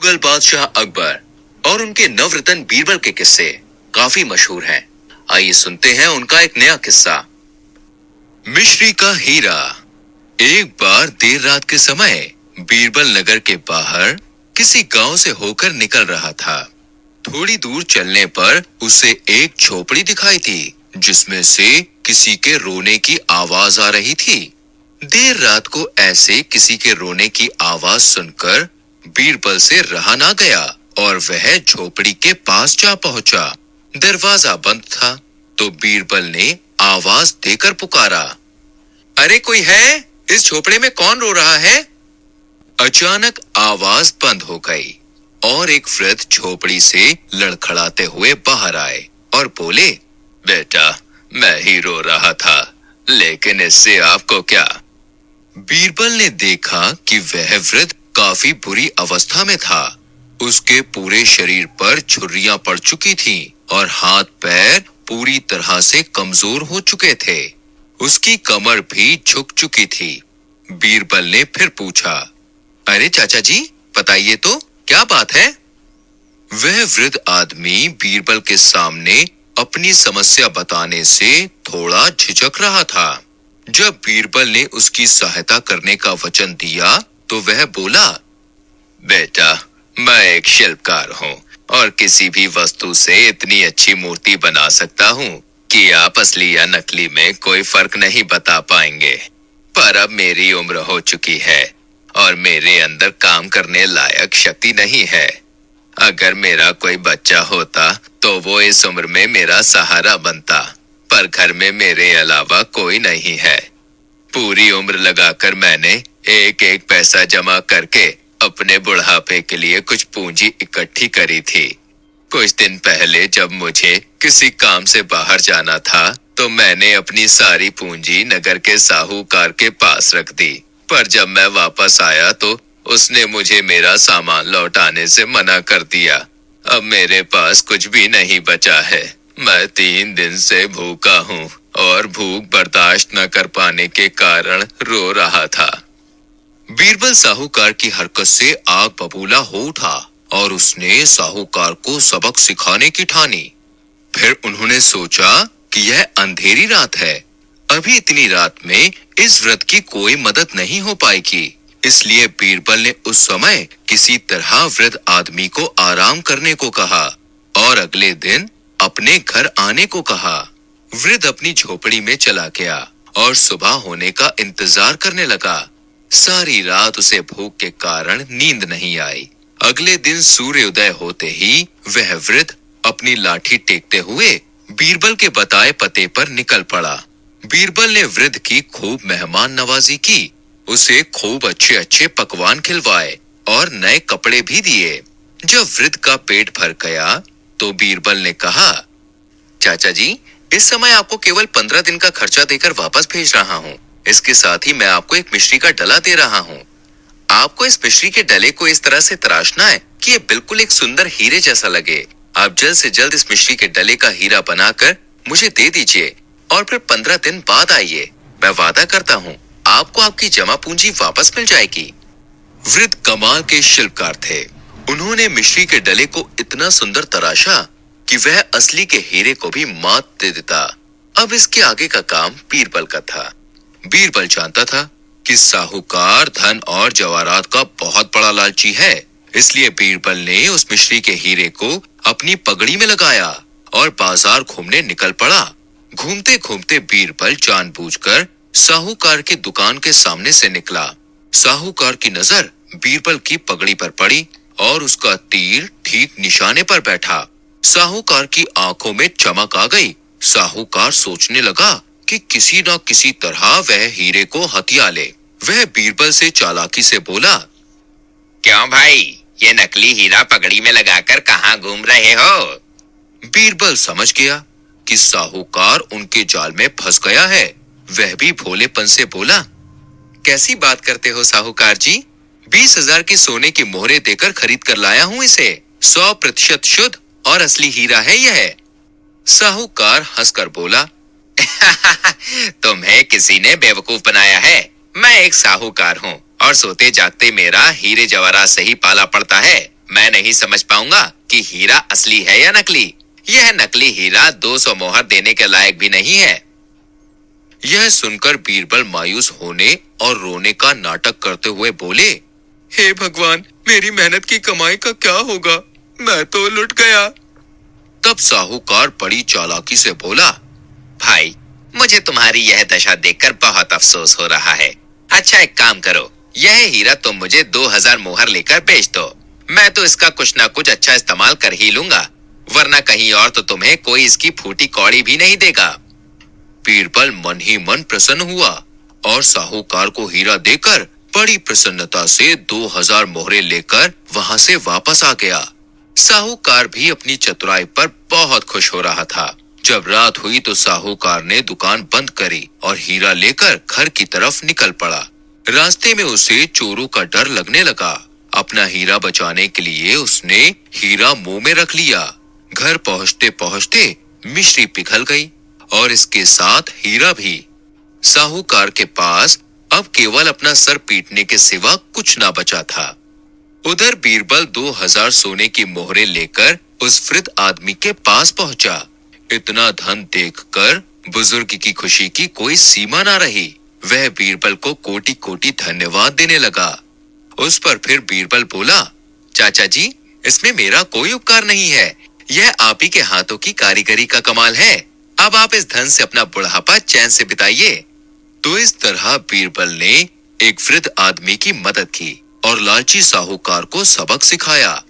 मुगल बादशाह अकबर और उनके नवरत्न बीरबल के किस्से काफी मशहूर हैं। आइए सुनते हैं उनका एक नया किस्सा। मिश्री का हीरा। एक बार देर रात के समय बीरबल नगर के बाहर किसी गांव से होकर निकल रहा था। थोड़ी दूर चलने पर उसे एक झोपड़ी दिखाई थी जिसमें से किसी के रोने की आवाज आ रही थी। देर रात को ऐसे किसी के रोने की आवाज सुनकर बीरबल से रहा ना गया और वह झोपड़ी के पास जा पहुंचा। दरवाजा बंद था तो बीरबल ने आवाज देकर पुकारा, अरे कोई है? इस झोपड़े में कौन रो रहा है? अचानक आवाज बंद हो गई और एक वृद्ध झोपड़ी से लड़खड़ाते हुए बाहर आए और बोले, बेटा मैं ही रो रहा था, लेकिन इससे आपको क्या? बीरबल ने देखा कि वह वृद्ध काफी बुरी अवस्था में था। उसके पूरे शरीर पर झुर्रियां पड़ चुकी थीं और हाथ पैर पूरी तरह से कमजोर हो चुके थे। उसकी कमर भी झुक चुकी थी। बीरबल ने फिर पूछा, अरे चाचा जी बताइए तो क्या बात है? वह वृद्ध आदमी बीरबल के सामने अपनी समस्या बताने से थोड़ा झिझक रहा था। जब बीरबल ने उसकी सहायता करने का वचन दिया तो वह बोला, बेटा मैं एक शिल्पकार हूँ और किसी भी वस्तु से इतनी अच्छी मूर्ति बना सकता हूँ कि आप असली या नकली में कोई फर्क नहीं बता पाएंगे। पर अब मेरी उम्र हो चुकी है और मेरे अंदर काम करने लायक शक्ति नहीं है। अगर मेरा कोई बच्चा होता तो वो इस उम्र में मेरा सहारा बनता, पर घर में मेरे अलावा कोई नहीं है। पूरी उम्र लगाकर मैंने एक एक पैसा जमा करके अपने बुढ़ापे के लिए कुछ पूंजी इकट्ठी करी थी। कुछ दिन पहले जब मुझे किसी काम से बाहर जाना था तो मैंने अपनी सारी पूंजी नगर के साहूकार के पास रख दी, पर जब मैं वापस आया तो उसने मुझे मेरा सामान लौटाने से मना कर दिया। अब मेरे पास कुछ भी नहीं बचा है। मैं 3 दिन से भूखा हूँ और भूख बर्दाश्त न कर पाने के कारण रो रहा था। बीरबल साहूकार की हरकत से आग बबूला हो उठा और उसने साहूकार को सबक सिखाने की ठानी। फिर उन्होंने सोचा कि यह अंधेरी रात है, अभी इतनी रात में इस वृद्ध की कोई मदद नहीं हो पाएगी। इसलिए बीरबल ने उस समय किसी तरह वृद्ध आदमी को आराम करने को कहा और अगले दिन अपने घर आने को कहा। वृद्ध अपनी झोपड़ी में चला गया और सुबह होने का इंतजार करने लगा। सारी रात उसे भूख के कारण नींद नहीं आई। अगले दिन सूर्योदय होते ही वह वृद्ध अपनी लाठी टेकते हुए बीरबल के बताए पते पर निकल पड़ा। बीरबल ने वृद्ध की खूब मेहमान नवाजी की, उसे खूब अच्छे अच्छे पकवान खिलवाए और नए कपड़े भी दिए। जब वृद्ध का पेट भर गया तो बीरबल ने कहा, चाचा जी इस समय आपको केवल 15 दिन का खर्चा देकर वापस भेज रहा हूँ। इसके साथ ही मैं आपको एक मिश्री का डला दे रहा हूँ। आपको इस मिश्री के डले को इस तरह से तराशना है कि ये बिल्कुल एक सुंदर हीरे जैसा लगे। आप जल्द से जल्द इस मिश्री के डले का हीरा बनाकर मुझे दे दीजिए और फिर 15 दिन बाद आइए। मैं वादा करता हूँ आपको आपकी जमा पूंजी वापस मिल जाएगी। वृद्ध कमाल के शिल्पकार थे। उन्होंने मिश्री के डले को इतना सुंदर तराशा कि वह असली के हीरे को भी मात दे देता। अब इसके आगे का काम बीरबल का था। बीरबल जानता था कि साहूकार धन और जवाहरात का बहुत बड़ा लालची है, इसलिए बीरबल ने उस मिश्री के हीरे को अपनी पगड़ी में लगाया और बाजार घूमने निकल पड़ा। घूमते घूमते बीरबल जानबूझकर साहूकार की दुकान के सामने से निकला। साहूकार की नजर बीरबल की पगड़ी पर पड़ी और उसका तीर ठीक निशाने पर बैठा। साहूकार की आंखों में चमक आ गई। साहूकार सोचने लगा कि किसी न किसी तरह वह हीरे को हथिया ले। वह बीरबल से चालाकी से बोला, क्यों भाई ये नकली हीरा पगड़ी में लगाकर कहाँ घूम रहे हो? बीरबल समझ गया कि साहूकार उनके जाल में फंस गया है। वह भी भोलेपन से बोला, कैसी बात करते हो साहूकार जी? 20,000 की सोने की मोहरें देकर खरीद कर लाया हूँ इसे। 100% शुद्ध और असली हीरा है यह। साहूकार हंसकर बोला, तुम्हें किसी ने बेवकूफ बनाया है। मैं एक साहूकार हूँ और सोते जागते मेरा हीरे जवाहरात से ही पाला पड़ता है। मैं नहीं समझ पाऊंगा कि हीरा असली है या नकली। यह नकली हीरा 200 मोहर देने के लायक भी नहीं है। यह सुनकर बीरबल मायूस होने और रोने का नाटक करते हुए बोले, हे भगवान, मेरी मेहनत की कमाई का क्या होगा? मैं तो लुट गया। तब साहूकार बड़ी चालाकी से बोला, भाई, मुझे तुम्हारी यह दशा देखकर बहुत अफसोस हो रहा है। अच्छा, एक काम करो, यह हीरा तुम मुझे 2000 मोहर लेकर बेच दो। मैं तो इसका कुछ ना कुछ अच्छा इस्तेमाल कर ही लूंगा, वरना कहीं और तो तुम्हें कोई इसकी फूटी कौड़ी भी नहीं देगा। बीरबल मन ही मन प्रसन्न हुआ और साहूकार को हीरा देकर बड़ी प्रसन्नता से 2000 मोहरे लेकर वहां से वापस आ गया। साहूकार भी अपनी चतुराई पर बहुत खुश हो रहा था। जब रात हुई तो साहूकार ने दुकान बंद करी और हीरा लेकर घर की तरफ निकल पड़ा। रास्ते में उसे चोरों का डर लगने लगा। अपना हीरा बचाने के लिए उसने हीरा मुंह में रख लिया। घर पहुंचते पहुंचते मिश्री पिघल गई और इसके साथ हीरा भी। साहूकार के पास अब केवल अपना सर पीटने के सिवा कुछ ना बचा था। उधर बीरबल 2000 सोने की मोहरें लेकर उस वृद्ध आदमी के पास पहुंचा। इतना धन देखकर बुजुर्ग की खुशी की कोई सीमा ना रही। वह बीरबल को कोटि कोटि धन्यवाद देने लगा। उस पर फिर बीरबल बोला, चाचा जी, इसमें मेरा कोई उपकार नहीं है। यह आप ही के हाथों की कारीगरी का कमाल है। अब आप इस धन से अपना बुढ़ापा चैन से बिताइए। तो इस तरह बीरबल ने एक वृद्ध आदमी की मदद की और लालची साहूकार को सबक सिखाया।